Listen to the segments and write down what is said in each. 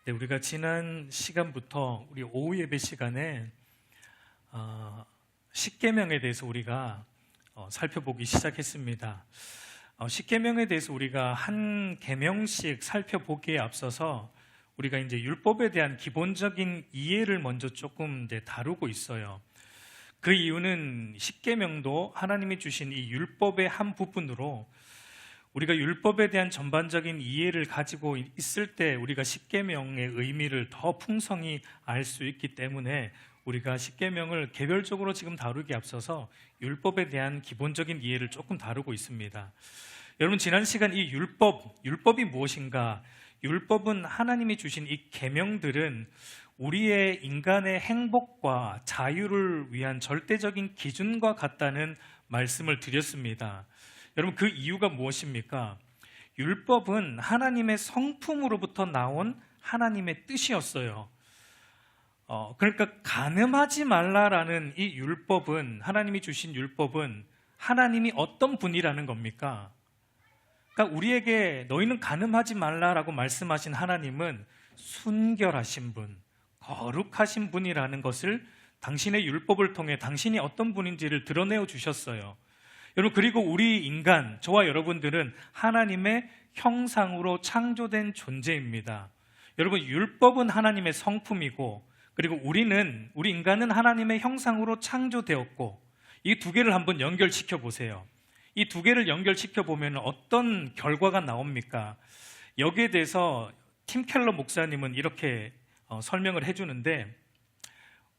네, 우리가 지난 시간부터 우리 오후 예배 시간에 십계명에 대해서 우리가 살펴보기 시작했습니다. 십계명에 대해서 우리가 한 계명씩 살펴보기에 앞서서 우리가 이제 율법에 대한 기본적인 이해를 먼저 조금 이제 다루고 있어요. 그 이유는 십계명도 하나님이 주신 이 율법의 한 부분으로 우리가 율법에 대한 전반적인 이해를 가지고 있을 때 우리가 십계명의 의미를 더 풍성히 알 수 있기 때문에 우리가 십계명을 개별적으로 지금 다루기에 앞서서 율법에 대한 기본적인 이해를 조금 다루고 있습니다. 여러분, 지난 시간 이 율법이 무엇인가? 율법은 하나님이 주신 이 계명들은 우리의 인간의 행복과 자유를 위한 절대적인 기준과 같다는 말씀을 드렸습니다. 여러분, 그 이유가 무엇입니까? 율법은 하나님의 성품으로부터 나온 하나님의 뜻이었어요. 그러니까 간음하지 말라라는 이 율법은, 하나님이 주신 율법은 하나님이 어떤 분이라는 겁니까? 그러니까 우리에게 너희는 간음하지 말라라고 말씀하신 하나님은 순결하신 분, 거룩하신 분이라는 것을 당신의 율법을 통해 당신이 어떤 분인지를 드러내어 주셨어요. 여러분, 그리고 우리 인간, 저와 여러분들은 하나님의 형상으로 창조된 존재입니다. 여러분, 율법은 하나님의 성품이고, 그리고 우리 인간은 하나님의 형상으로 창조되었고, 이 두 개를 한번 연결시켜 보세요. 이 두 개를 연결시켜 보면 어떤 결과가 나옵니까? 여기에 대해서 팀 켈러 목사님은 이렇게 설명을 해주는데,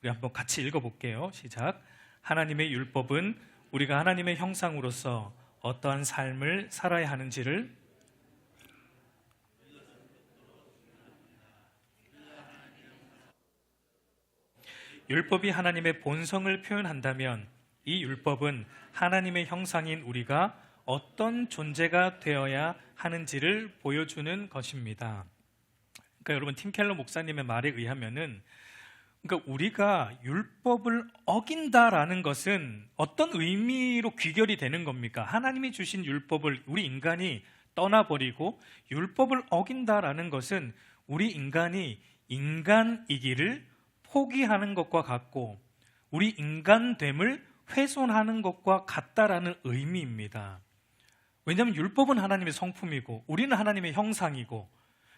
우리 한번 같이 읽어볼게요. 시작. 하나님의 율법은 우리가 하나님의 형상으로서 어떠한 삶을 살아야 하는지를 율법이 하나님의 본성을 표현한다면 이 율법은 하나님의 형상인 우리가 어떤 존재가 되어야 하는지를 보여주는 것입니다. 그러니까 여러분, 팀 켈러 목사님의 말에 의하면은, 그러니까 우리가 율법을 어긴다라는 것은 어떤 의미로 귀결이 되는 겁니까? 하나님이 주신 율법을 우리 인간이 떠나버리고 율법을 어긴다라는 것은 우리 인간이 인간이기를 포기하는 것과 같고 우리 인간됨을 훼손하는 것과 같다라는 의미입니다. 왜냐하면 율법은 하나님의 성품이고 우리는 하나님의 형상이고,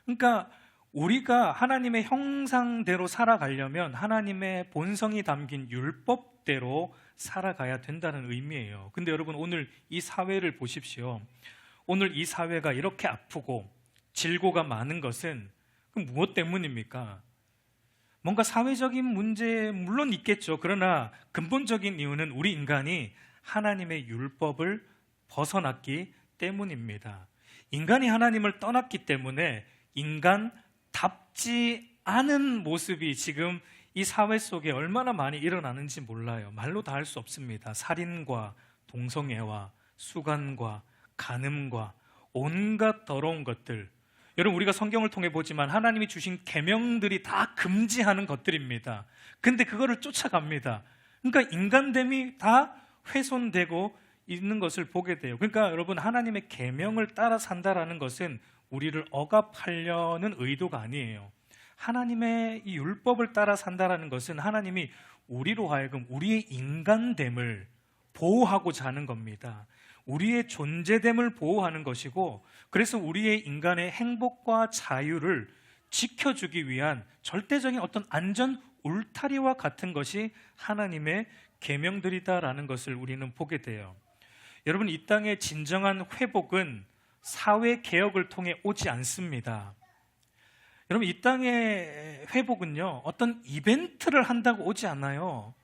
그러니까 우리가 하나님의 형상대로 살아가려면 하나님의 본성이 담긴 율법대로 살아가야 된다는 의미예요. 근데 여러분, 오늘 이 사회를 보십시오. 오늘 이 사회가 이렇게 아프고 질고가 많은 것은 무엇 때문입니까? 뭔가 사회적인 문제 물론 있겠죠. 그러나 근본적인 이유는 우리 인간이 하나님의 율법을 벗어났기 때문입니다. 인간이 하나님을 떠났기 때문에 인간답지 않은 모습이 지금 이 사회 속에 얼마나 많이 일어나는지 몰라요. 말로 다 할 수 없습니다. 살인과 동성애와 수간과 간음과 온갖 더러운 것들, 여러분, 우리가 성경을 통해 보지만 하나님이 주신 계명들이 다 금지하는 것들입니다. 근데 그거를 쫓아갑니다. 그러니까 인간됨이 다 훼손되고 있는 것을 보게 돼요. 그러니까 여러분, 하나님의 계명을 따라 산다라는 것은 우리를 억압하려는 의도가 아니에요. 하나님의 이 율법을 따라 산다라는 것은 하나님이 우리로 하여금 우리의 인간됨을 보호하고자 하는 겁니다. 우리의 존재됨을 보호하는 것이고, 그래서 우리의 인간의 행복과 자유를 지켜주기 위한 절대적인 어떤 안전 울타리와 같은 것이 하나님의 계명들이다라는 것을 우리는 보게 돼요. 여러분, 이 땅의 진정한 회복은 사회 개혁을 통해 오지 않습니다. 여러분, 이 땅의 회복은요, 어떤 이벤트를 한다고 오지 않아요.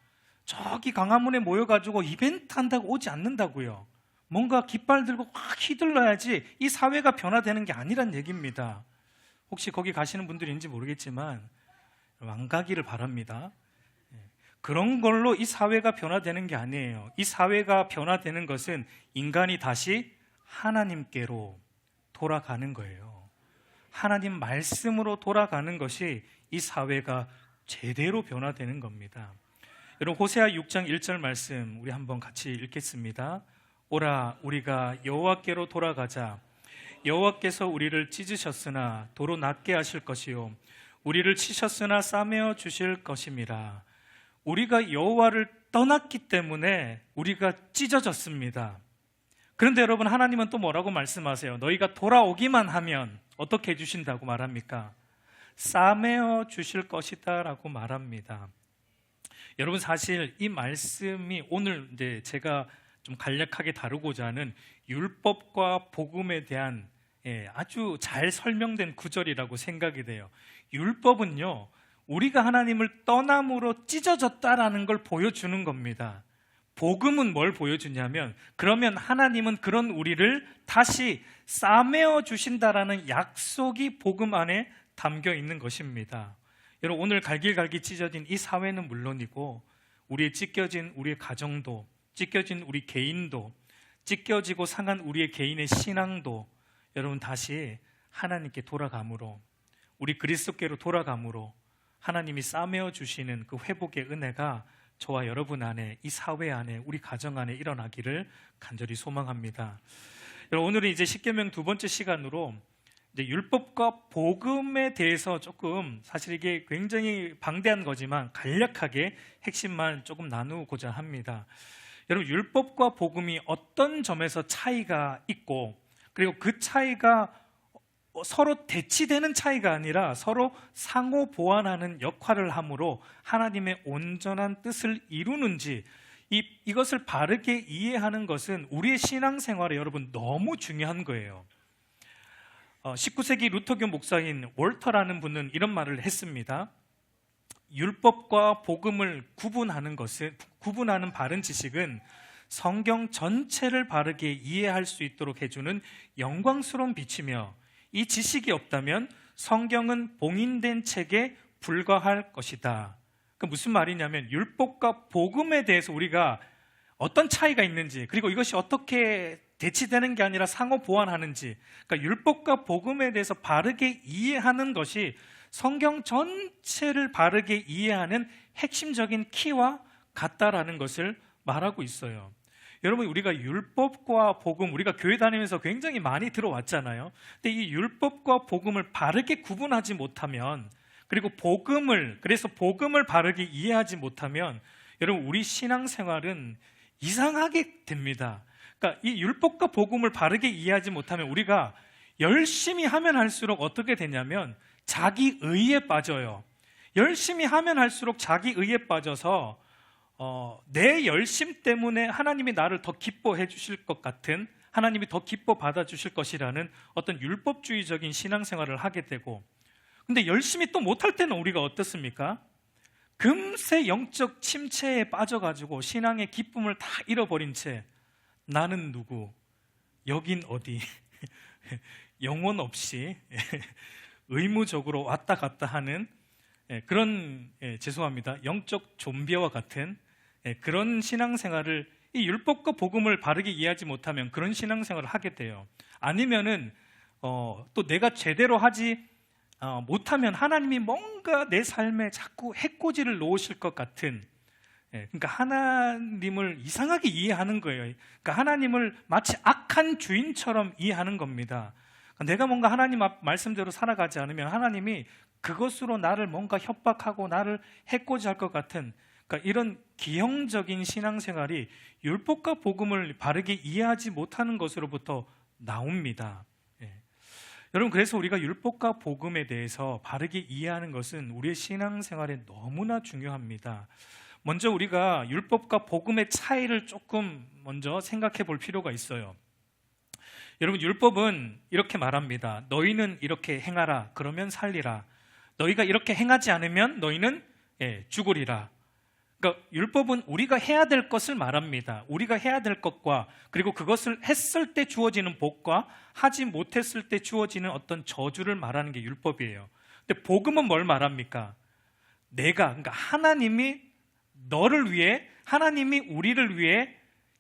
저기 광화문에 모여가지고 이벤트 한다고 오지 않는다고요. 뭔가 깃발 들고 확 휘둘러야지 이 사회가 변화되는 게 아니란 얘기입니다. 혹시 거기 가시는 분들인지 모르겠지만 안 가기를 바랍니다. 그런 걸로 이 사회가 변화되는 게 아니에요. 이 사회가 변화되는 것은 인간이 다시 하나님께로 돌아가는 거예요. 하나님 말씀으로 돌아가는 것이 이 사회가 제대로 변화되는 겁니다. 여러분, 호세아 6장 1절 말씀 우리 한번 같이 읽겠습니다. 오라, 우리가 여호와께로 돌아가자. 여호와께서 우리를 찢으셨으나 도로 낫게 하실 것이요 우리를 치셨으나 싸매어 주실 것임이라. 우리가 여호와를 떠났기 때문에 우리가 찢어졌습니다. 그런데 여러분, 하나님은 또 뭐라고 말씀하세요? 너희가 돌아오기만 하면 어떻게 해주신다고 말합니까? 싸매어 주실 것이다 라고 말합니다. 여러분, 사실 이 말씀이 오늘 이제 제가 좀 간략하게 다루고자 하는 율법과 복음에 대한 아주 잘 설명된 구절이라고 생각이 돼요. 율법은요, 우리가 하나님을 떠남으로 찢어졌다라는 걸 보여주는 겁니다. 복음은 뭘 보여주냐면, 그러면 하나님은 그런 우리를 다시 싸매어 주신다라는 약속이 복음 안에 담겨 있는 것입니다. 여러분, 오늘 갈길갈길 찢어진 이 사회는 물론이고, 우리의 찢겨진 우리의 가정도, 찢겨진 우리 개인도, 찢겨지고 상한 우리의 개인의 신앙도 여러분 다시 하나님께 돌아감으로, 우리 그리스도께로 돌아감으로 하나님이 싸매어 주시는 그 회복의 은혜가 저와 여러분 안에, 이 사회 안에, 우리 가정 안에 일어나기를 간절히 소망합니다. 여러분, 오늘은 이제 십계명 두 번째 시간으로 이제 율법과 복음에 대해서 조금, 사실 이게 굉장히 방대한 거지만 간략하게 핵심만 조금 나누고자 합니다. 여러분, 율법과 복음이 어떤 점에서 차이가 있고, 그리고 그 차이가 서로 대치되는 차이가 아니라 서로 상호 보완하는 역할을 함으로 하나님의 온전한 뜻을 이루는지, 이것을 바르게 이해하는 것은 우리의 신앙생활에 여러분 너무 중요한 거예요. 19세기 루터교 목사인 월터라는 분은 이런 말을 했습니다. 율법과 복음을 구분하는 바른 지식은 성경 전체를 바르게 이해할 수 있도록 해주는 영광스러운 빛이며, 이 지식이 없다면 성경은 봉인된 책에 불과할 것이다. 그 무슨 말이냐면, 율법과 복음에 대해서 우리가 어떤 차이가 있는지, 그리고 이것이 어떻게 대치되는 게 아니라 상호 보완하는지, 그러니까 율법과 복음에 대해서 바르게 이해하는 것이 성경 전체를 바르게 이해하는 핵심적인 키와 같다라는 것을 말하고 있어요. 여러분, 우리가 율법과 복음, 우리가 교회 다니면서 굉장히 많이 들어왔잖아요. 근데 이 율법과 복음을 바르게 구분하지 못하면, 그리고 그래서 복음을 바르게 이해하지 못하면 여러분, 우리 신앙생활은 이상하게 됩니다. 그러니까 이 율법과 복음을 바르게 이해하지 못하면 우리가 열심히 하면 할수록 어떻게 되냐면 자기 의에 빠져요. 열심히 하면 할수록 자기 의에 빠져서 내 열심 때문에 하나님이 나를 더 기뻐해 주실 것 같은, 하나님이 더 기뻐 받아 주실 것이라는 어떤 율법주의적인 신앙생활을 하게 되고, 근데 열심히 또 못할 때는 우리가 어떻습니까? 금세 영적 침체에 빠져가지고 신앙의 기쁨을 다 잃어버린 채 나는 누구, 여긴 어디, 영혼 없이 의무적으로 왔다 갔다 하는 그런, 죄송합니다, 영적 좀비와 같은 그런 신앙생활을, 이 율법과 복음을 바르게 이해하지 못하면 그런 신앙생활을 하게 돼요. 아니면은 또 내가 제대로 하지 못하면 하나님이 뭔가 내 삶에 자꾸 해코지를 놓으실 것 같은, 그러니까 하나님을 이상하게 이해하는 거예요. 그러니까 하나님을 마치 악한 주인처럼 이해하는 겁니다. 내가 뭔가 하나님 말씀대로 살아가지 않으면 하나님이 그것으로 나를 뭔가 협박하고 나를 해코지할 것 같은, 그러니까 이런 기형적인 신앙생활이 율법과 복음을 바르게 이해하지 못하는 것으로부터 나옵니다. 여러분, 그래서 우리가 율법과 복음에 대해서 바르게 이해하는 것은 우리의 신앙생활에 너무나 중요합니다. 먼저 우리가 율법과 복음의 차이를 조금 먼저 생각해 볼 필요가 있어요. 여러분, 율법은 이렇게 말합니다. 너희는 이렇게 행하라, 그러면 살리라. 너희가 이렇게 행하지 않으면 너희는 죽으리라. 그러니까 율법은 우리가 해야 될 것을 말합니다. 우리가 해야 될 것과, 그리고 그것을 했을 때 주어지는 복과 하지 못했을 때 주어지는 어떤 저주를 말하는 게 율법이에요. 근데 복음은 뭘 말합니까? 그러니까 하나님이 너를 위해, 하나님이 우리를 위해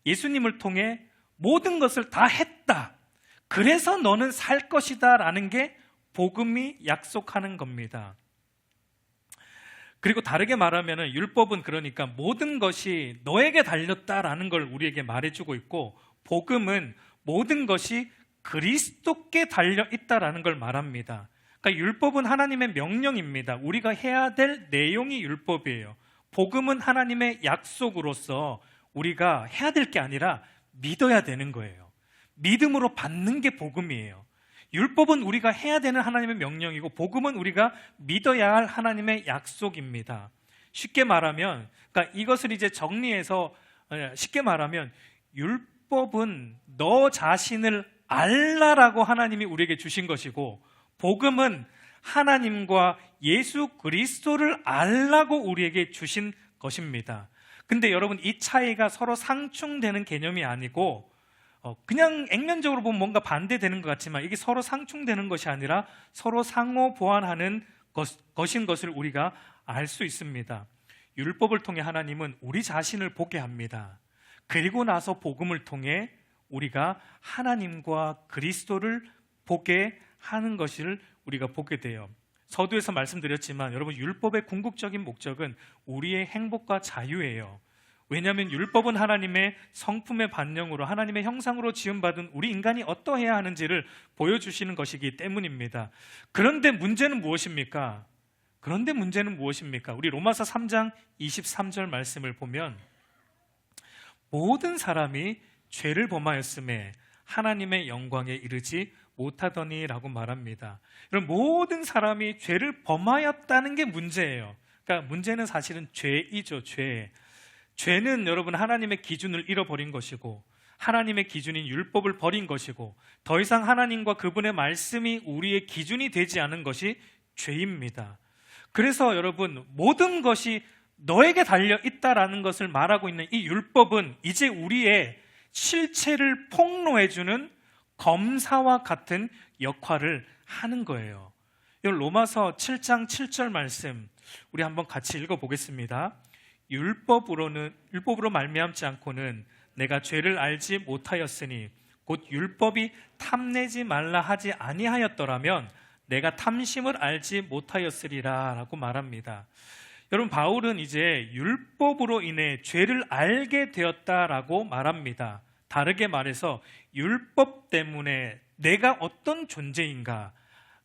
예수님을 통해 모든 것을 다 했다, 그래서 너는 살 것이다 라는 게 복음이 약속하는 겁니다. 그리고 다르게 말하면 율법은 그러니까 모든 것이 너에게 달렸다라는 걸 우리에게 말해주고 있고, 복음은 모든 것이 그리스도께 달려있다라는 걸 말합니다. 그러니까 율법은 하나님의 명령입니다. 우리가 해야 될 내용이 율법이에요. 복음은 하나님의 약속으로서 우리가 해야 될 게 아니라 믿어야 되는 거예요. 믿음으로 받는 게 복음이에요. 율법은 우리가 해야 되는 하나님의 명령이고, 복음은 우리가 믿어야 할 하나님의 약속입니다. 쉽게 말하면, 그러니까 이것을 이제 정리해서 쉽게 말하면, 율법은 너 자신을 알라라고 하나님이 우리에게 주신 것이고, 복음은 하나님과 예수 그리스도를 알라고 우리에게 주신 것입니다. 근데 여러분, 이 차이가 서로 상충되는 개념이 아니고, 그냥 액면적으로 보면 뭔가 반대되는 것 같지만, 이게 서로 상충되는 것이 아니라 서로 상호 보완하는 것인 것을 우리가 알 수 있습니다. 율법을 통해 하나님은 우리 자신을 보게 합니다. 그리고 나서 복음을 통해 우리가 하나님과 그리스도를 보게 하는 것을 우리가 보게 돼요. 서두에서 말씀드렸지만 여러분, 율법의 궁극적인 목적은 우리의 행복과 자유예요. 왜냐하면 율법은 하나님의 성품의 반영으로, 하나님의 형상으로 지음받은 우리 인간이 어떠해야 하는지를 보여주시는 것이기 때문입니다. 그런데 문제는 무엇입니까? 우리 로마서 3장 23절 말씀을 보면, 모든 사람이 죄를 범하였음에 하나님의 영광에 이르지 못하더니라고 말합니다. 여러분, 모든 사람이 죄를 범하였다는 게 문제예요. 그러니까 문제는 사실은 죄이죠. 죄는 여러분, 하나님의 기준을 잃어버린 것이고, 하나님의 기준인 율법을 버린 것이고, 더 이상 하나님과 그분의 말씀이 우리의 기준이 되지 않은 것이 죄입니다. 그래서 여러분, 모든 것이 너에게 달려 있다라는 것을 말하고 있는 이 율법은 이제 우리의 실체를 폭로해주는 검사와 같은 역할을 하는 거예요. 이 로마서 7장 7절 말씀 우리 한번 같이 읽어보겠습니다. 율법으로 말미암지 않고는 내가 죄를 알지 못하였으니 곧 율법이 탐내지 말라 하지 아니하였더라면 내가 탐심을 알지 못하였으리라 라고 말합니다. 여러분, 바울은 이제 율법으로 인해 죄를 알게 되었다라고 말합니다. 다르게 말해서 율법 때문에 내가 어떤 존재인가,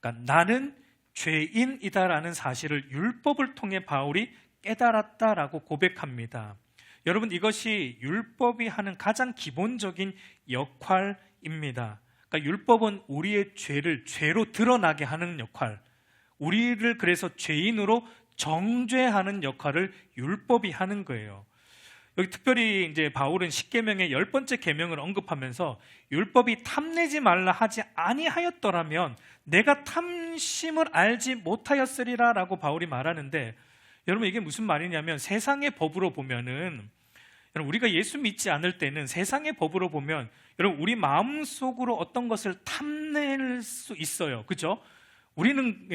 그러니까 나는 죄인이다라는 사실을 율법을 통해 바울이 깨달았다라고 고백합니다. 여러분, 이것이 율법이 하는 가장 기본적인 역할입니다. 그러니까 율법은 우리의 죄를 죄로 드러나게 하는 역할, 우리를 그래서 죄인으로 정죄하는 역할을 율법이 하는 거예요. 여기 특별히 이제 바울은 십계명의 10번째 계명을 언급하면서 율법이 탐내지 말라 하지 아니하였더라면 내가 탐심을 알지 못하였으리라라고 바울이 말하는데, 여러분, 이게 무슨 말이냐면, 세상의 법으로 보면은, 여러분, 우리가 예수 믿지 않을 때는 세상의 법으로 보면 여러분, 우리 마음속으로 어떤 것을 탐낼 수 있어요. 그죠? 우리는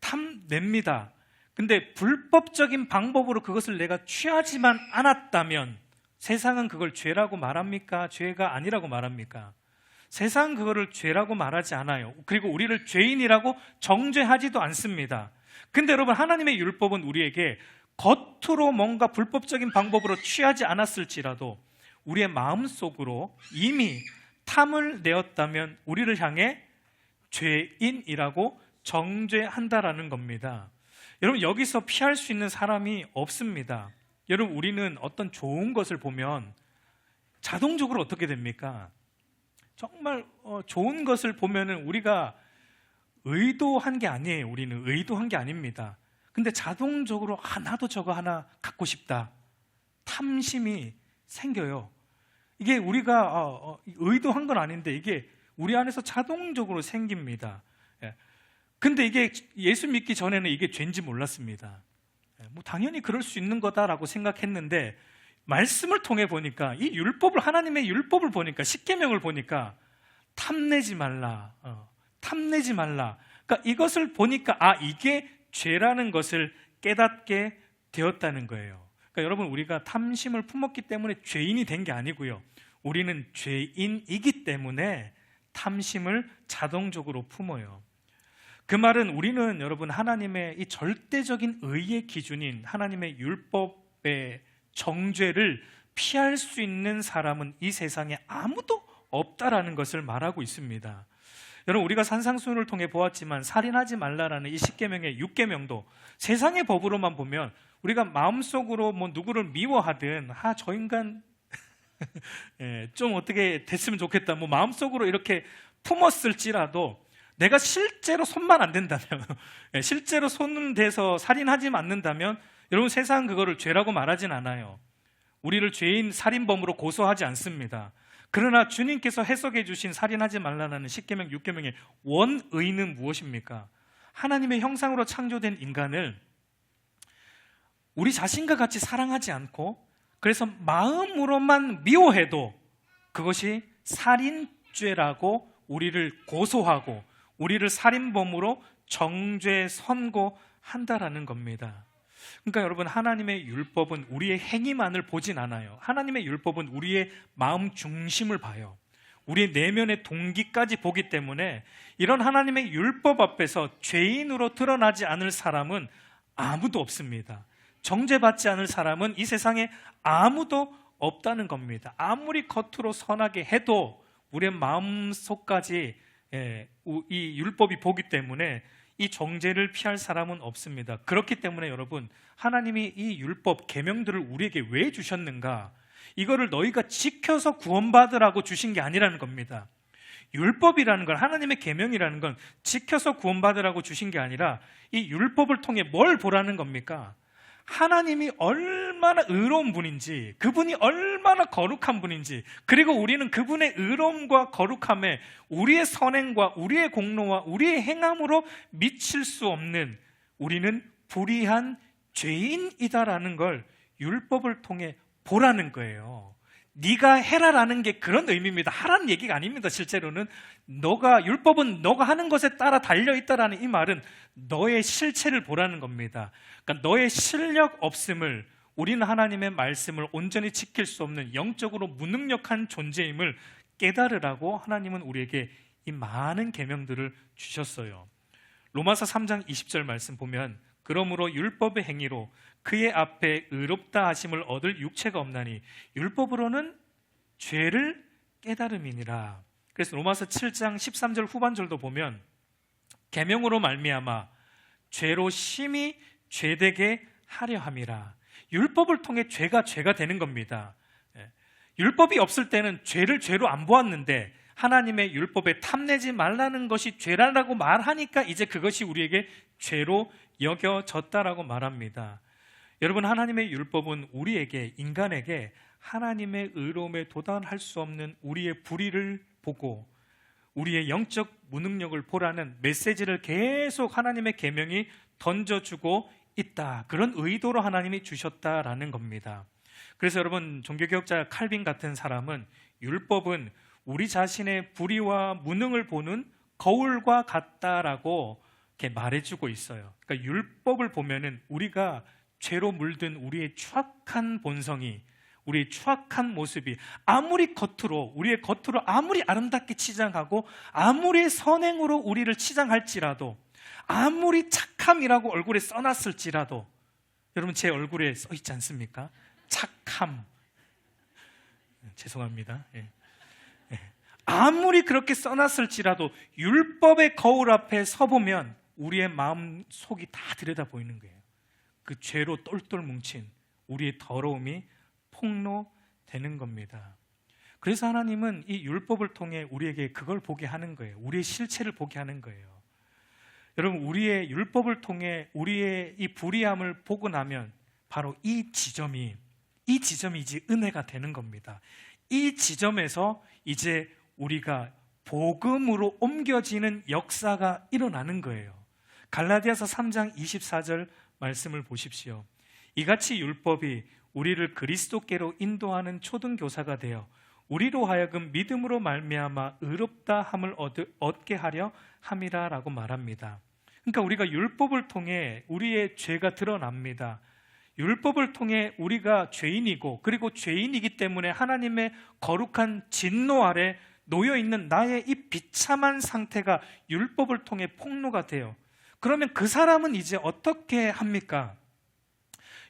탐냅니다. 근데 불법적인 방법으로 그것을 내가 취하지만 않았다면 세상은 그걸 죄라고 말합니까? 죄가 아니라고 말합니까? 세상은 그거를 죄라고 말하지 않아요. 그리고 우리를 죄인이라고 정죄하지도 않습니다. 근데 여러분, 하나님의 율법은 우리에게 겉으로 뭔가 불법적인 방법으로 취하지 않았을지라도 우리의 마음속으로 이미 탐을 내었다면 우리를 향해 죄인이라고 정죄한다라는 겁니다. 여러분, 여기서 피할 수 있는 사람이 없습니다. 여러분, 우리는 어떤 좋은 것을 보면 자동적으로 어떻게 됩니까? 정말 좋은 것을 보면은 우리가 의도한 게 아니에요. 우리는 의도한 게 아닙니다. 근데 자동적으로 나도 저거 하나 갖고 싶다, 탐심이 생겨요. 이게 우리가 의도한 건 아닌데 이게 우리 안에서 자동적으로 생깁니다. 근데 이게 예수 믿기 전에는 이게 죄인지 몰랐습니다. 뭐 당연히 그럴 수 있는 거다라고 생각했는데, 말씀을 통해 보니까, 이 율법을, 하나님의 율법을 보니까, 십계명을 보니까 탐내지 말라, 탐내지 말라. 그러니까 이것을 보니까 이게 죄라는 것을 깨닫게 되었다는 거예요. 그러니까 여러분, 우리가 탐심을 품었기 때문에 죄인이 된 게 아니고요, 우리는 죄인이기 때문에 탐심을 자동적으로 품어요. 그 말은 우리는 여러분, 하나님의 이 절대적인 의의 기준인 하나님의 율법의 정죄를 피할 수 있는 사람은 이 세상에 아무도 없다라는 것을 말하고 있습니다. 여러분, 우리가 산상수훈을 통해 보았지만 살인하지 말라라는 이 10계명의 6계명도 세상의 법으로만 보면 우리가 마음속으로 뭐 누구를 미워하든 저 인간 좀 어떻게 됐으면 좋겠다, 뭐 마음속으로 이렇게 품었을지라도 내가 실제로 손만 안 댄다면 실제로 손 대서 살인하지 않는다면 여러분, 세상은 그거를 죄라고 말하진 않아요. 우리를 죄인 살인범으로 고소하지 않습니다. 그러나 주님께서 해석해 주신 살인하지 말라는 10계명 6계명의 원의는 무엇입니까? 하나님의 형상으로 창조된 인간을 우리 자신과 같이 사랑하지 않고 그래서 마음으로만 미워해도 그것이 살인죄라고 우리를 고소하고 우리를 살인범으로 정죄 선고한다라는 겁니다. 그러니까 여러분, 하나님의 율법은 우리의 행위만을 보진 않아요. 하나님의 율법은 우리의 마음 중심을 봐요. 우리의 내면의 동기까지 보기 때문에 이런 하나님의 율법 앞에서 죄인으로 드러나지 않을 사람은 아무도 없습니다. 정죄받지 않을 사람은 이 세상에 아무도 없다는 겁니다. 아무리 겉으로 선하게 해도 우리의 마음속까지 이 율법이 보기 때문에 이 정죄를 피할 사람은 없습니다. 그렇기 때문에 여러분, 하나님이 이 율법, 계명들을 우리에게 왜 주셨는가? 이거를 너희가 지켜서 구원받으라고 주신 게 아니라는 겁니다. 율법이라는 건, 하나님의 계명이라는 건 지켜서 구원받으라고 주신 게 아니라 이 율법을 통해 뭘 보라는 겁니까? 하나님이 얼마나 의로운 분인지, 그분이 얼마나 거룩한 분인지, 그리고 우리는 그분의 의로움과 거룩함에 우리의 선행과 우리의 공로와 우리의 행함으로 미칠 수 없는, 우리는 불의한 죄인이다라는 걸 율법을 통해 보라는 거예요. 네가 해라라는 게 그런 의미입니다. 하라는 얘기가 아닙니다. 실제로는 율법은 너가 하는 것에 따라 달려있다라는 이 말은 너의 실체를 보라는 겁니다. 그러니까 너의 실력 없음을, 우리는 하나님의 말씀을 온전히 지킬 수 없는 영적으로 무능력한 존재임을 깨달으라고 하나님은 우리에게 이 많은 계명들을 주셨어요. 로마서 3장 20절 말씀 보면, 그러므로 율법의 행위로 그의 앞에 의롭다 하심을 얻을 육체가 없나니 율법으로는 죄를 깨달음이니라. 그래서 로마서 7장 13절 후반절도 보면, 계명으로 말미암아 죄로 심히 죄되게 하려 함이라. 율법을 통해 죄가 되는 겁니다. 율법이 없을 때는 죄를 죄로 안 보았는데 하나님의 율법에 탐내지 말라는 것이 죄라고 말하니까 이제 그것이 우리에게 죄로 여겨졌다라고 말합니다. 여러분, 하나님의 율법은 우리에게, 인간에게 하나님의 의로움에 도달할 수 없는 우리의 불의를 보고 우리의 영적 무능력을 보라는 메시지를 계속 하나님의 계명이 던져주고 있다. 그런 의도로 하나님이 주셨다라는 겁니다. 그래서 여러분, 종교개혁자 칼빈 같은 사람은 율법은 우리 자신의 불의와 무능을 보는 거울과 같다라고 이렇게 말해주고 있어요. 그러니까 율법을 보면은 우리가 죄로 물든 우리의 추악한 본성이, 우리의 추악한 모습이 우리의 겉으로 아무리 아름답게 치장하고 아무리 선행으로 우리를 치장할지라도, 아무리 착함이라고 얼굴에 써놨을지라도, 여러분, 제 얼굴에 써있지 않습니까? 착함. 죄송합니다. 아무리 그렇게 써놨을지라도 율법의 거울 앞에 서보면 우리의 마음 속이 다 들여다 보이는 거예요. 그 죄로 똘똘 뭉친 우리의 더러움이 폭로되는 겁니다. 그래서 하나님은 이 율법을 통해 우리에게 그걸 보게 하는 거예요. 우리의 실체를 보게 하는 거예요. 여러분, 우리의 율법을 통해 우리의 이 불의함을 보고 나면 바로 이 지점이 이제 은혜가 되는 겁니다. 이 지점에서 이제 우리가 복음으로 옮겨지는 역사가 일어나는 거예요. 갈라디아서 3장 24절 말씀을 보십시오. 이같이 율법이 우리를 그리스도께로 인도하는 초등교사가 되어 우리로 하여금 믿음으로 말미암아 의롭다 함을 얻게 하려 함이라라고 말합니다. 그러니까 우리가 율법을 통해 우리의 죄가 드러납니다. 율법을 통해 우리가 죄인이고, 그리고 죄인이기 때문에 하나님의 거룩한 진노 아래 놓여있는 나의 이 비참한 상태가 율법을 통해 폭로가 돼요. 그러면 그 사람은 이제 어떻게 합니까?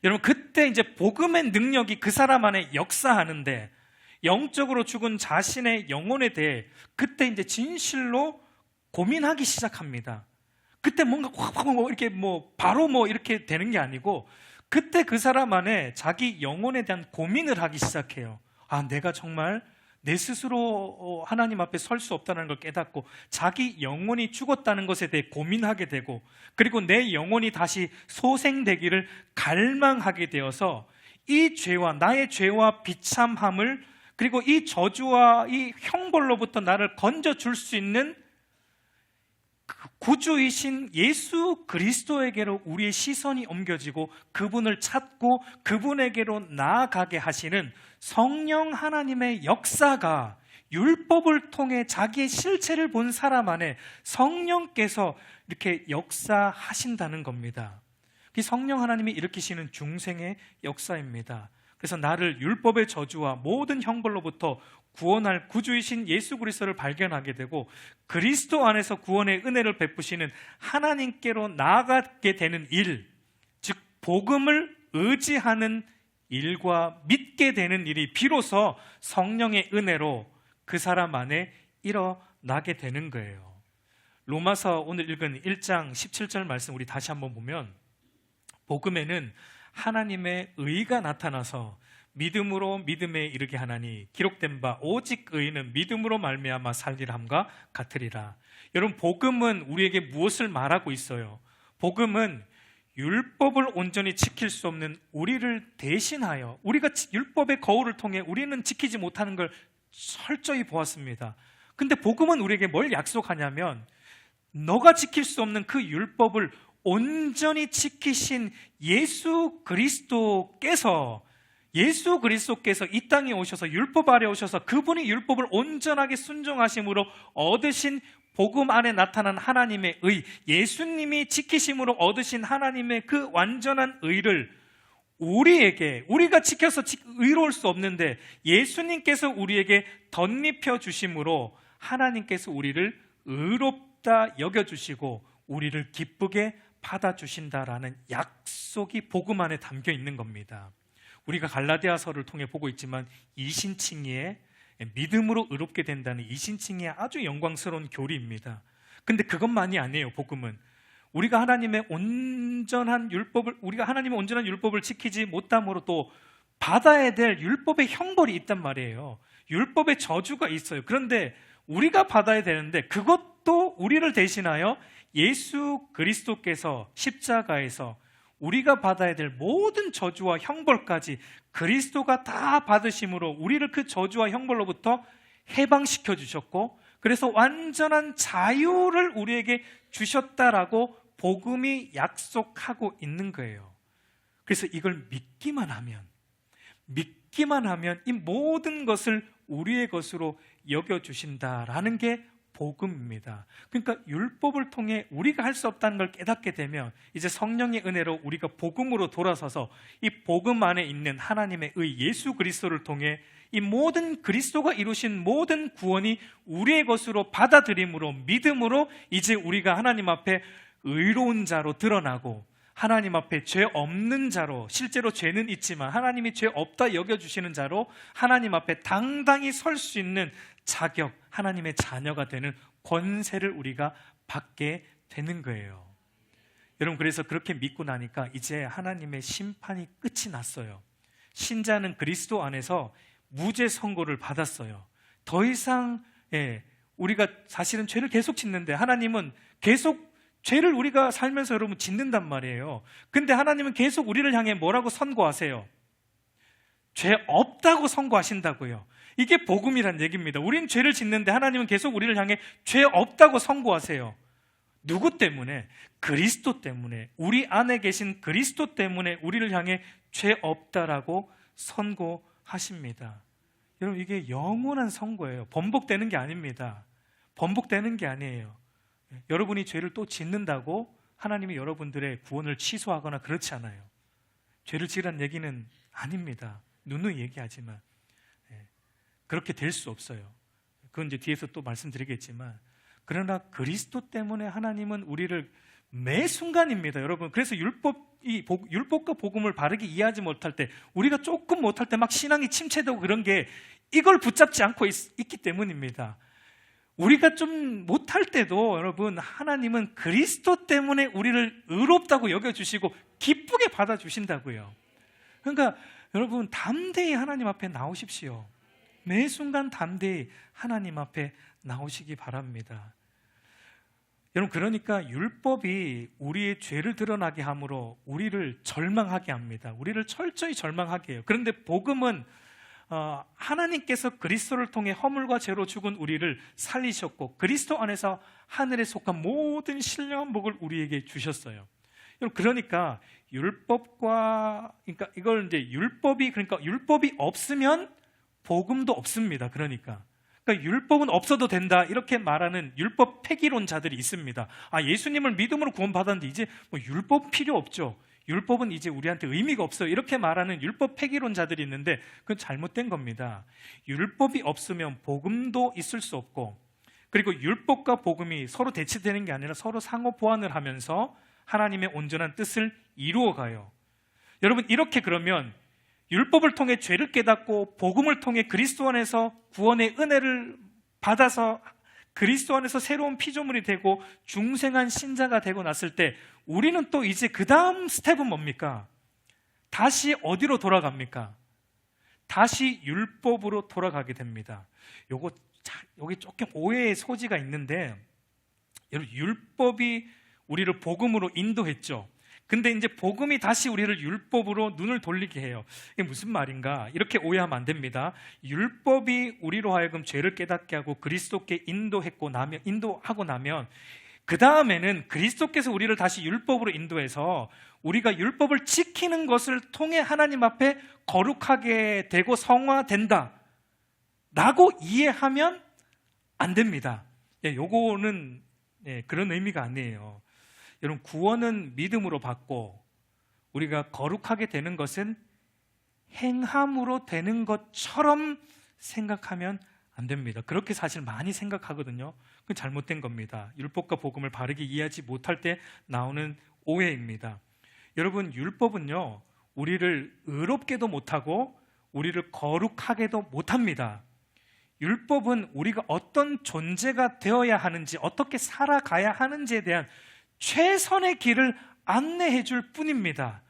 여러분, 그때 이제 복음의 능력이 그 사람 안에 역사하는데, 영적으로 죽은 자신의 영혼에 대해 그때 이제 진실로 고민하기 시작합니다. 그때 뭔가 확 이렇게 바로 이렇게 되는 게 아니고, 그때 그 사람 안에 자기 영혼에 대한 고민을 하기 시작해요. 아, 내가 정말 내 스스로 하나님 앞에 설 수 없다는 걸 깨닫고 자기 영혼이 죽었다는 것에 대해 고민하게 되고, 그리고 내 영혼이 다시 소생되기를 갈망하게 되어서 이 죄와 나의 죄와 비참함을, 그리고 이 저주와 이 형벌로부터 나를 건져줄 수 있는 구주이신 예수 그리스도에게로 우리의 시선이 옮겨지고 그분을 찾고 그분에게로 나아가게 하시는 성령 하나님의 역사가, 율법을 통해 자기의 실체를 본 사람 안에 성령께서 이렇게 역사하신다는 겁니다. 그 성령 하나님이 일으키시는 중생의 역사입니다. 그래서 나를 율법의 저주와 모든 형벌로부터 구원할 구주이신 예수 그리스도를 발견하게 되고, 그리스도 안에서 구원의 은혜를 베푸시는 하나님께로 나아가게 되는 일, 즉 복음을 의지하는 일과 믿게 되는 일이 비로소 성령의 은혜로 그 사람 안에 일어나게 되는 거예요. 로마서 오늘 읽은 1장 17절 말씀 우리 다시 한번 보면, 복음에는 하나님의 의가 나타나서 믿음으로 믿음에 이르게 하나니 기록된 바 오직 의인은 믿음으로 말미암아 살리라 함과 같으리라. 여러분, 복음은 우리에게 무엇을 말하고 있어요? 복음은 율법을 온전히 지킬 수 없는 우리를 대신하여, 우리가 율법의 거울을 통해 우리는 지키지 못하는 걸 철저히 보았습니다. 근데 복음은 우리에게 뭘 약속하냐면, 너가 지킬 수 없는 그 율법을 온전히 지키신 예수 그리스도께서 이 땅에 오셔서 율법 아래 오셔서 그분이 율법을 온전하게 순종하심으로 얻으신 복음 안에 나타난 하나님의 의, 예수님이 지키심으로 얻으신 하나님의 그 완전한 의를 우리가 지켜서 의로울 수 없는데 예수님께서 우리에게 덧입혀 주심으로 하나님께서 우리를 의롭다 여겨주시고 우리를 기쁘게 받아주신다라는 약속이 복음 안에 담겨 있는 겁니다. 우리가 갈라디아서를 통해 보고 있지만 이신칭의의 믿음으로 의롭게 된다는 이신칭의의 아주 영광스러운 교리입니다. 근데 그것만이 아니에요. 복음은 우리가 하나님의 온전한 율법을 지키지 못함으로 또 받아야 될 율법의 형벌이 있단 말이에요. 율법의 저주가 있어요. 그런데 우리가 받아야 되는데 그것도 우리를 대신하여 예수 그리스도께서 십자가에서 우리가 받아야 될 모든 저주와 형벌까지 그리스도가 다 받으심으로 우리를 그 저주와 형벌로부터 해방시켜 주셨고, 그래서 완전한 자유를 우리에게 주셨다라고 복음이 약속하고 있는 거예요. 그래서 이걸 믿기만 하면 이 모든 것을 우리의 것으로 여겨주신다라는 게 복음입니다. 그러니까 율법을 통해 우리가 할 수 없다는 걸 깨닫게 되면 이제 성령의 은혜로 우리가 복음으로 돌아서서 이 복음 안에 있는 하나님의 의 예수 그리스도를 통해 이 모든 그리스도가 이루신 모든 구원이 우리의 것으로 받아들임으로 믿음으로 이제 우리가 하나님 앞에 의로운 자로 드러나고 하나님 앞에 죄 없는 자로, 실제로 죄는 있지만 하나님이 죄 없다 여겨주시는 자로 하나님 앞에 당당히 설 수 있는 자격, 하나님의 자녀가 되는 권세를 우리가 받게 되는 거예요. 여러분, 그래서 그렇게 믿고 나니까 이제 하나님의 심판이 끝이 났어요. 신자는 그리스도 안에서 무죄 선고를 받았어요. 더 이상 우리가 사실은 죄를 계속 짓는데 하나님은 계속 죄를 우리가 살면서 여러분 짓는단 말이에요. 근데 하나님은 계속 우리를 향해 뭐라고 선고하세요? 죄 없다고 선고하신다고요. 이게 복음이란 얘기입니다. 우린 죄를 짓는데 하나님은 계속 우리를 향해 죄 없다고 선고하세요. 누구 때문에? 그리스도 때문에. 우리 안에 계신 그리스도 때문에 우리를 향해 죄 없다라고 선고하십니다. 여러분, 이게 영원한 선고예요. 번복되는 게 아닙니다. 번복되는 게 아니에요. 여러분이 죄를 또 짓는다고 하나님이 여러분들의 구원을 취소하거나 그렇지 않아요. 죄를 지으라는 얘기는 아닙니다. 누누이 얘기하지만 그렇게 될 수 없어요. 그건 이제 뒤에서 또 말씀드리겠지만, 그러나 그리스도 때문에 하나님은 우리를 매 순간입니다, 여러분. 그래서 율법과 복음을 바르게 이해하지 못할 때, 우리가 조금 못할 때 막 신앙이 침체되고 그런 게 이걸 붙잡지 않고 있기 때문입니다. 우리가 좀 못할 때도 여러분, 하나님은 그리스도 때문에 우리를 의롭다고 여겨주시고 기쁘게 받아주신다고요. 그러니까 여러분, 담대히 하나님 앞에 나오십시오. 매 순간 담대히 하나님 앞에 나오시기 바랍니다. 여러분, 그러니까 율법이 우리의 죄를 드러나게 함으로 우리를 절망하게 합니다. 우리를 철저히 절망하게 해요. 그런데 복음은 하나님께서 그리스도를 통해 허물과 죄로 죽은 우리를 살리셨고 그리스도 안에서 하늘에 속한 모든 신령한 복을 우리에게 주셨어요. 그러니까 그러니까 이걸 이제 율법이 없으면 복음도 없습니다. 그러니까 율법은 없어도 된다 이렇게 말하는 율법 폐기론자들이 있습니다. 예수님을 믿음으로 구원받았는데 이제 뭐 율법 필요 없죠. 율법은 이제 우리한테 의미가 없어요. 이렇게 말하는 율법 폐기론자들이 있는데 그건 잘못된 겁니다. 율법이 없으면 복음도 있을 수 없고, 그리고 율법과 복음이 서로 대치되는 게 아니라 서로 상호 보완을 하면서 하나님의 온전한 뜻을 이루어가요. 여러분, 이렇게 그러면 율법을 통해 죄를 깨닫고 복음을 통해 그리스도 안에서 구원의 은혜를 받아서 그리스도 안에서 새로운 피조물이 되고 중생한 신자가 되고 났을 때 우리는 또 이제 그 다음 스텝은 뭡니까? 다시 어디로 돌아갑니까? 다시 율법으로 돌아가게 됩니다. 여기 조금 오해의 소지가 있는데, 여러분, 율법이 우리를 복음으로 인도했죠. 근데 이제 복음이 다시 우리를 율법으로 눈을 돌리게 해요. 이게 무슨 말인가? 이렇게 오해하면 안 됩니다. 율법이 우리로 하여금 죄를 깨닫게 하고 그리스도께 인도하고 나면 그 다음에는 그리스도께서 우리를 다시 율법으로 인도해서 우리가 율법을 지키는 것을 통해 하나님 앞에 거룩하게 되고 성화된다 라고 이해하면 안 됩니다. 요거는 그런 의미가 아니에요. 여러분, 구원은 믿음으로 받고 우리가 거룩하게 되는 것은 행함으로 되는 것처럼 생각하면 안 됩니다. 그렇게 사실 많이 생각하거든요. 그건 잘못된 겁니다. 율법과 복음을 바르게 이해하지 못할 때 나오는 오해입니다. 여러분, 율법은요, 우리를 의롭게도 못하고 우리를 거룩하게도 못합니다. 율법은 우리가 어떤 존재가 되어야 하는지, 어떻게 살아가야 하는지에 대한 최선의 길을 안내해 줄 뿐입니다.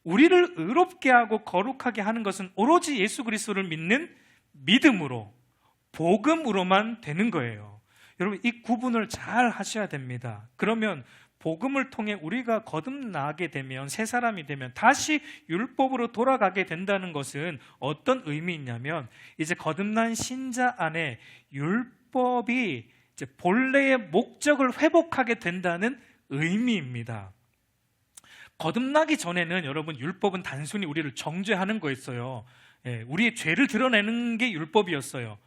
우리를 의롭게 하고 거룩하게 하는 것은 오로지 예수 그리스도를 믿는 믿음으로, 복음으로만 되는 거예요. 여러분, 이 구분을 잘 하셔야 됩니다. 그러면 복음을 통해 우리가 거듭나게 되면, 새 사람이 되면 다시 율법으로 돌아가게 된다는 것은 어떤 의미이냐면, 이제 거듭난 신자 안에 율법이 이제 본래의 목적을 회복하게 된다는 의미입니다. 거듭나기 전에는 여러분, 율법은 단순히 우리를 정죄하는 거였어요. 우리의 죄를 드러내는 게 율법이었어요.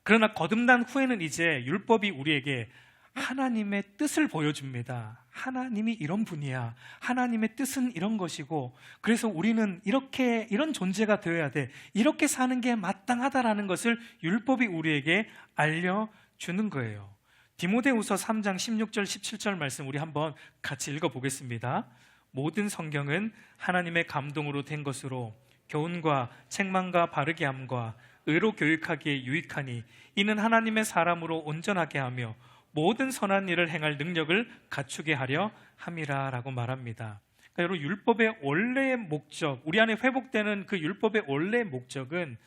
그러나 거듭난 후에는 이제 율법이 우리에게 하나님의 뜻을 보여줍니다. 하나님이 이런 분이야. 하나님의 뜻은 이런 것이고, 그래서 우리는 이런 존재가 되어야 돼. 이렇게 사는 게 마땅하다라는 것을 율법이 우리에게 알려주는 거예요. 디모데후서 3장 16절 17절 말씀 우리 한번 같이 읽어보겠습니다. 모든 성경은 하나님의 감동으로 된 것으로 교훈과 책망과 바르게 함과 의로 교육하기에 유익하니 이는 하나님의 사람으로 온전하게 하며 모든 선한 일을 행할 능력을 갖추게 하려 함이라 라고 말합니다. 그러니까 여러분, 율법의 원래의 목적, 우리 안에 회복되는 그 율법의 원래의 목적은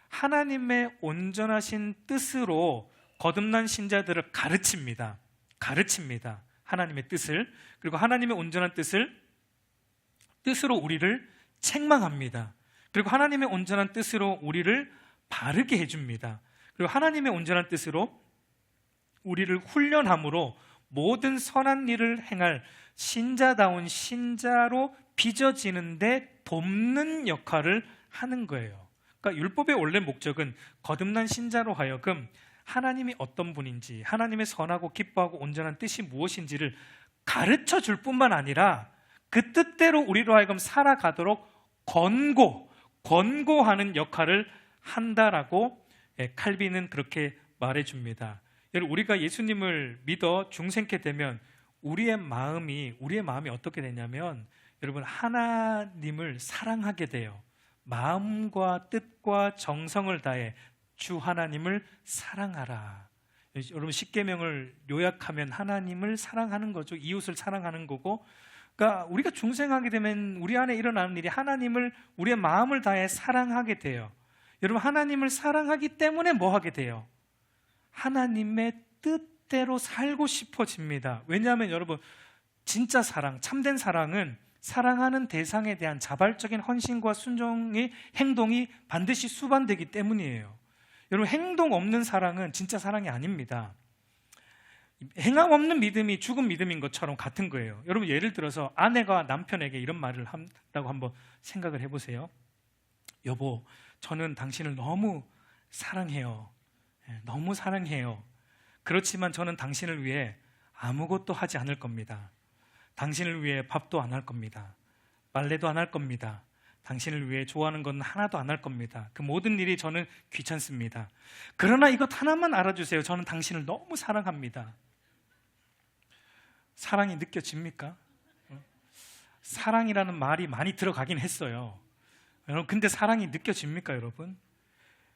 하나님의 온전하신 뜻으로 거듭난 신자들을 가르칩니다. 하나님의 뜻을. 그리고 하나님의 온전한 뜻으로 우리를 책망합니다. 그리고 하나님의 온전한 뜻으로 우리를 바르게 해줍니다. 그리고 하나님의 온전한 뜻으로 우리를 훈련함으로 모든 선한 일을 행할 신자다운 신자로 빚어지는데 돕는 역할을 하는 거예요. 그러니까 율법의 원래 목적은 거듭난 신자로 하여금 하나님이 어떤 분인지, 하나님의 선하고 기뻐하고 온전한 뜻이 무엇인지를 가르쳐 줄 뿐만 아니라 그 뜻대로 우리로 하여금 살아가도록 권고하는 역할을 한다라고 칼빈은 그렇게 말해줍니다. 여러분, 우리가 예수님을 믿어 중생케 되면 우리의 마음이 어떻게 되냐면, 여러분, 하나님을 사랑하게 돼요. 마음과 뜻과 정성을 다해 주 하나님을 사랑하라. 여러분 십계명을 요약하면 하나님을 사랑하는 거죠. 이웃을 사랑하는 거고, 그러니까 우리가 중생하게 되면 우리 안에 일어나는 일이 하나님을 우리의 마음을 다해 사랑하게 돼요. 여러분 하나님을 사랑하기 때문에 뭐 하게 돼요? 하나님의 뜻대로 살고 싶어집니다. 왜냐하면 여러분 진짜 사랑, 참된 사랑은 사랑하는 대상에 대한 자발적인 헌신과 순종의 행동이 반드시 수반되기 때문이에요. 여러분 행동 없는 사랑은 진짜 사랑이 아닙니다. 행함 없는 믿음이 죽은 믿음인 것처럼 같은 거예요. 여러분 예를 들어서 아내가 남편에게 이런 말을 한다고 한번 생각을 해보세요. 여보, 저는 당신을 너무 사랑해요. 너무 사랑해요. 그렇지만 저는 당신을 위해 아무것도 하지 않을 겁니다. 당신을 위해 밥도 안 할 겁니다. 빨래도 안 할 겁니다. 당신을 위해 좋아하는 건 하나도 안 할 겁니다. 그 모든 일이 저는 귀찮습니다. 그러나 이것 하나만 알아주세요. 저는 당신을 너무 사랑합니다. 사랑이 느껴집니까? 사랑이라는 말이 많이 들어가긴 했어요. 여러분, 근데 사랑이 느껴집니까, 여러분?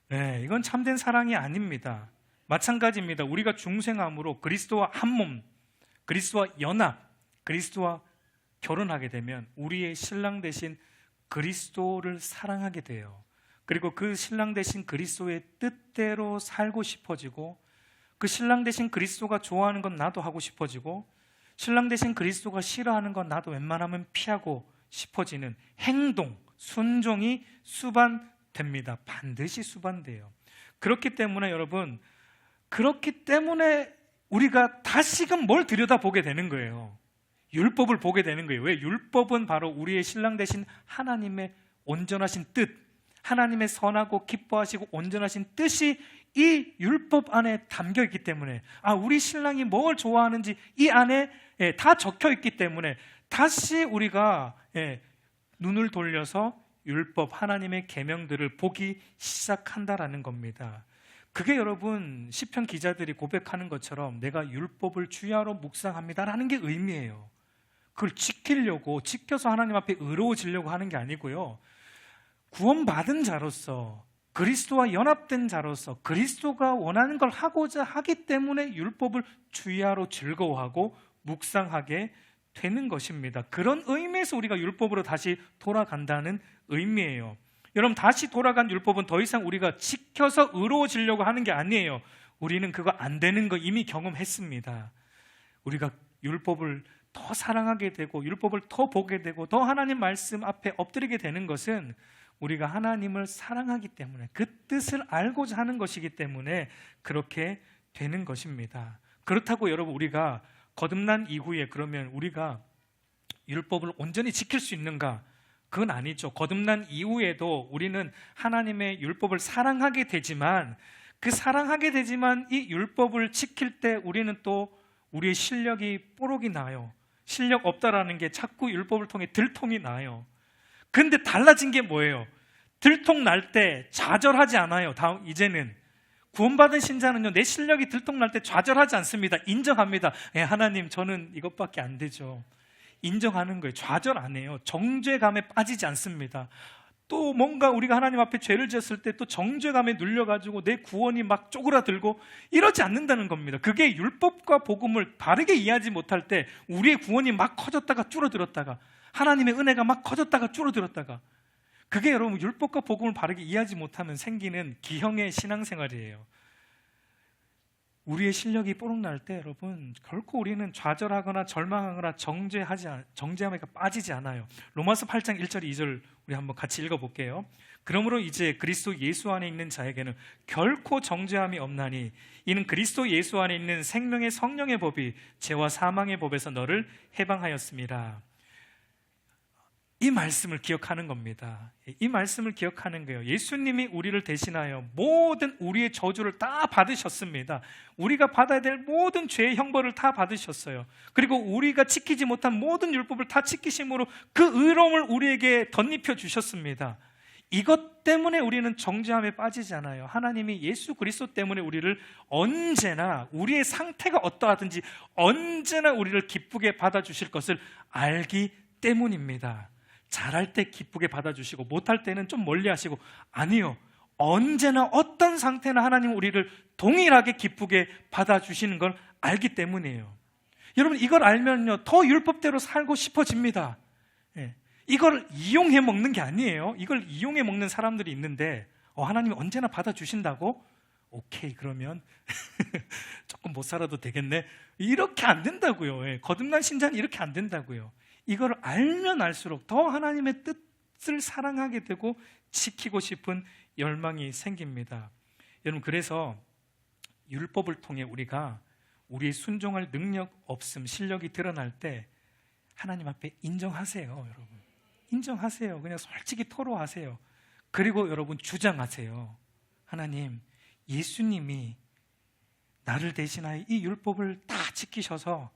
네, 이건 참된 사랑이 아닙니다. 마찬가지입니다. 우리가 중생함으로 그리스도와 한 몸, 그리스도와 연합, 그리스도와 결혼하게 되면 우리의 신랑 되신 그리스도를 사랑하게 돼요. 그리고 그 신랑 되신 그리스도의 뜻대로 살고 싶어지고, 그 신랑 되신 그리스도가 좋아하는 건 나도 하고 싶어지고, 신랑 되신 그리스도가 싫어하는 건 나도 웬만하면 피하고 싶어지는 행동, 순종이 수반됩니다. 반드시 수반돼요. 그렇기 때문에 여러분, 그렇기 때문에 우리가 다시금 뭘 들여다보게 되는 거예요. 율법을 보게 되는 거예요. 왜? 율법은 바로 우리의 신랑 되신 하나님의 온전하신 뜻, 하나님의 선하고 기뻐하시고 온전하신 뜻이 이 율법 안에 담겨 있기 때문에, 우리 신랑이 뭘 좋아하는지 이 안에 다 적혀 있기 때문에 다시 우리가 눈을 돌려서 율법, 하나님의 계명들을 보기 시작한다라는 겁니다. 그게 여러분 시편 기자들이 고백하는 것처럼 내가 율법을 주야로 묵상합니다라는 게 의미예요. 그걸 지키려고, 지켜서 하나님 앞에 의로워지려고 하는 게 아니고요, 구원받은 자로서, 그리스도와 연합된 자로서 그리스도가 원하는 걸 하고자 하기 때문에 율법을 주야로 즐거워하고 묵상하게 되는 것입니다. 그런 의미에서 우리가 율법으로 다시 돌아간다는 의미예요. 여러분, 다시 돌아간 율법은 더 이상 우리가 지켜서 의로워지려고 하는 게 아니에요. 우리는 그거 안 되는 거 이미 경험했습니다. 우리가 율법을 더 사랑하게 되고 율법을 더 보게 되고 더 하나님 말씀 앞에 엎드리게 되는 것은 우리가 하나님을 사랑하기 때문에, 그 뜻을 알고자 하는 것이기 때문에 그렇게 되는 것입니다. 그렇다고 여러분 우리가 거듭난 이후에 그러면 우리가 율법을 온전히 지킬 수 있는가? 그건 아니죠. 거듭난 이후에도 우리는 하나님의 율법을 사랑하게 되지만, 그 사랑하게 되지만 이 율법을 지킬 때 우리는 또 우리의 실력이 뽀록이 나요. 실력 없다라는 게 자꾸 율법을 통해 들통이 나요. 근데 달라진 게 뭐예요? 들통 날 때 좌절하지 않아요. 이제는 구원받은 신자는요, 내 실력이 들통 날 때 좌절하지 않습니다. 인정합니다. 하나님, 저는 이것밖에 안 되죠. 인정하는 거예요. 좌절 안 해요. 정죄감에 빠지지 않습니다. 또 뭔가 우리가 하나님 앞에 죄를 지었을 때 또 정죄감에 눌려가지고 내 구원이 막 쪼그라들고 이러지 않는다는 겁니다. 그게 율법과 복음을 바르게 이해하지 못할 때 우리의 구원이 막 커졌다가 줄어들었다가, 하나님의 은혜가 막 커졌다가 줄어들었다가, 그게 여러분 율법과 복음을 바르게 이해하지 못하면 생기는 기형의 신앙생활이에요. 우리의 실력이 뽀록날 때 여러분 결코 우리는 좌절하거나 절망하거나 정죄함에 빠지지 않아요. 로마서 8장 1절 2절 우리 한번 같이 읽어볼게요. 그러므로 이제 그리스도 예수 안에 있는 자에게는 결코 정죄함이 없나니 이는 그리스도 예수 안에 있는 생명의 성령의 법이 죄와 사망의 법에서 너를 해방하였습니다. 이 말씀을 기억하는 겁니다. 이 말씀을 기억하는 거예요. 예수님이 우리를 대신하여 모든 우리의 저주를 다 받으셨습니다. 우리가 받아야 될 모든 죄의 형벌을 다 받으셨어요. 그리고 우리가 지키지 못한 모든 율법을 다 지키심으로 그 의로움을 우리에게 덧입혀 주셨습니다. 이것 때문에 우리는 정죄함에 빠지지 않아요. 하나님이 예수 그리스도 때문에 우리를 언제나, 우리의 상태가 어떠하든지 언제나 우리를 기쁘게 받아주실 것을 알기 때문입니다. 잘할 때 기쁘게 받아주시고 못할 때는 좀 멀리 하시고, 아니요, 언제나 어떤 상태나 하나님 우리를 동일하게 기쁘게 받아주시는 걸 알기 때문이에요. 여러분, 이걸 알면요, 더 율법대로 살고 싶어집니다. 예. 이걸 이용해 먹는 게 아니에요. 이걸 이용해 먹는 사람들이 있는데, 하나님이 언제나 받아주신다고? 오케이, 그러면 조금 못 살아도 되겠네. 이렇게 안 된다고요. 예. 거듭난 신자는 이렇게 안 된다고요. 이걸 알면 알수록 더 하나님의 뜻을 사랑하게 되고 지키고 싶은 열망이 생깁니다. 여러분, 그래서 율법을 통해 우리가 우리의 순종할 능력 없음, 실력이 드러날 때 하나님 앞에 인정하세요. 여러분, 인정하세요. 그냥 솔직히 토로하세요. 그리고 여러분, 주장하세요. 하나님, 예수님이 나를 대신하여 이 율법을 다 지키셔서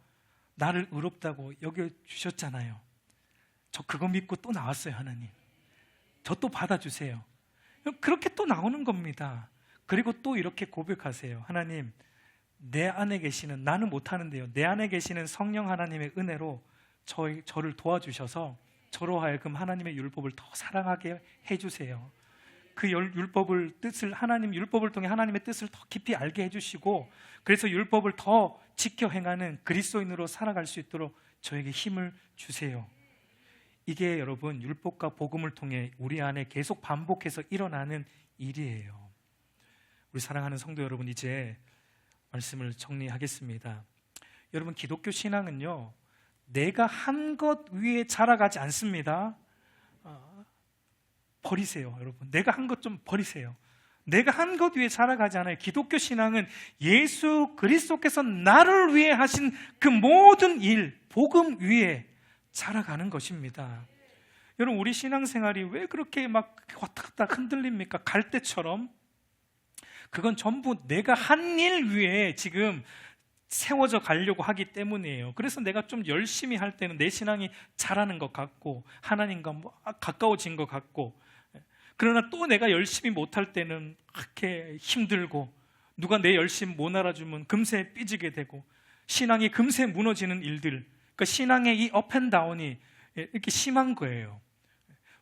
나를 의롭다고 여겨주셨잖아요. 저 그거 믿고 또 나왔어요. 하나님, 저 또 받아주세요. 그렇게 또 나오는 겁니다. 그리고 또 이렇게 고백하세요. 하나님, 내 안에 계시는, 나는 못하는데요, 내 안에 계시는 성령 하나님의 은혜로 저를 도와주셔서 저로 하여금 하나님의 율법을 더 사랑하게 해주세요. 그 율법을 뜻을, 하나님 율법을 통해 하나님의 뜻을 더 깊이 알게 해주시고, 그래서 율법을 더 지켜 행하는 그리스도인으로 살아갈 수 있도록 저에게 힘을 주세요. 이게 여러분, 율법과 복음을 통해 우리 안에 계속 반복해서 일어나는 일이에요. 우리 사랑하는 성도 여러분, 이제 말씀을 정리하겠습니다. 여러분, 기독교 신앙은요, 내가 한 것 위에 자라가지 않습니다. 버리세요. 여러분, 내가 한 것 좀 버리세요. 내가 한 것 위에 자라가지 않아요. 기독교 신앙은 예수 그리스도께서 나를 위해 하신 그 모든 일, 복음 위에 자라가는 것입니다. 여러분, 우리 신앙생활이 왜 그렇게 막 왔다 갔다 흔들립니까? 갈대처럼. 그건 전부 내가 한 일 위에 지금 세워져 가려고 하기 때문이에요. 그래서 내가 좀 열심히 할 때는 내 신앙이 자라는 것 같고 하나님과 가까워진 것 같고, 그러나 또 내가 열심히 못할 때는 그렇게 힘들고, 누가 내 열심 못 알아주면 금세 삐지게 되고, 신앙이 금세 무너지는 일들, 그러니까 신앙의 이 업앤다운이 이렇게 심한 거예요.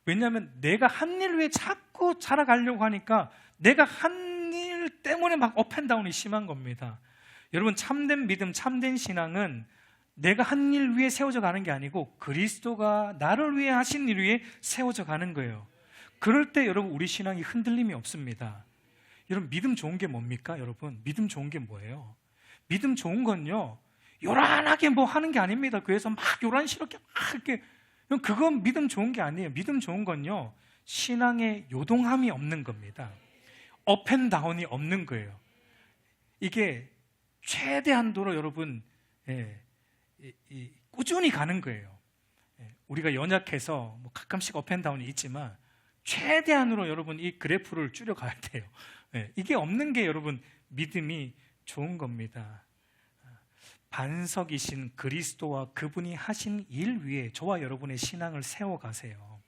왜냐하면 내가 한 일 위에 자꾸 자라가려고 하니까 내가 한 일 때문에 막 업앤다운이 심한 겁니다. 여러분, 참된 믿음, 참된 신앙은 내가 한 일 위에 세워져 가는 게 아니고 그리스도가 나를 위해 하신 일 위에 세워져 가는 거예요. 그럴 때 여러분, 우리 신앙이 흔들림이 없습니다. 여러분, 믿음 좋은 게 뭡니까? 여러분, 믿음 좋은 게 뭐예요? 믿음 좋은 건요, 요란하게 뭐 하는 게 아닙니다. 그래서 막 요란스럽게 막 이렇게, 그건 믿음 좋은 게 아니에요. 믿음 좋은 건요, 신앙에 요동함이 없는 겁니다. 업앤다운이 없는 거예요. 이게 최대한도로 여러분, 꾸준히 가는 거예요. 우리가 연약해서 뭐 가끔씩 업앤다운이 있지만 최대한으로 여러분 이 그래프를 줄여가야 돼요. 이게 없는 게 여러분 믿음이 좋은 겁니다. 반석이신 그리스도와 그분이 하신 일 위에 저와 여러분의 신앙을 세워가세요.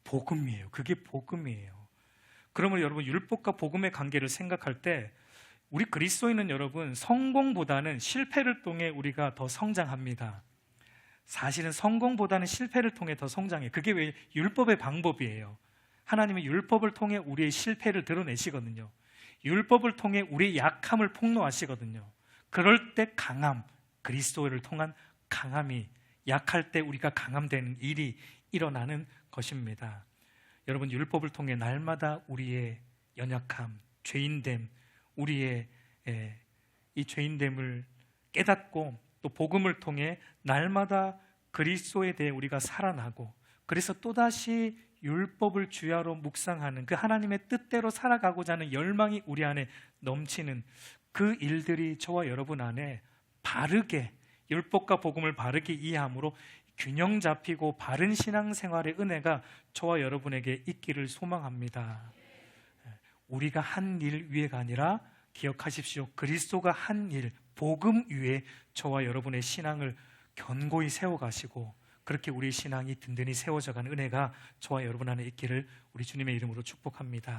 복음이에요. 그게 복음이에요. 그러면 여러분, 율법과 복음의 관계를 생각할 때 우리 그리스도인은 여러분, 성공보다는 실패를 통해 우리가 더 성장합니다. 사실은 성공보다는 실패를 통해 더 성장해요. 그게 왜 율법의 방법이에요. 하나님의 율법을 통해 우리의 실패를 드러내시거든요. 율법을 통해 우리의 약함을 폭로하시거든요. 그럴 때 강함, 그리스도를 통한 강함이, 약할 때 우리가 강함되는 일이 일어나는 것입니다. 여러분, 율법을 통해 날마다 우리의 연약함, 죄인됨, 우리의 이 죄인됨을 깨닫고, 또 복음을 통해 날마다 그리스도에 대해 우리가 살아나고, 그래서 또다시 율법을 주야로 묵상하는 그 하나님의 뜻대로 살아가고자 하는 열망이 우리 안에 넘치는 그 일들이 저와 여러분 안에 바르게, 율법과 복음을 바르게 이해함으로 균형 잡히고 바른 신앙생활의 은혜가 저와 여러분에게 있기를 소망합니다. 우리가 한 일 위에가 아니라 기억하십시오. 그리스도가 한 일, 복음 위에 저와 여러분의 신앙을 견고히 세워가시고, 그렇게 우리 신앙이 든든히 세워져가는 은혜가 저와 여러분 안에 있기를 우리 주님의 이름으로 축복합니다.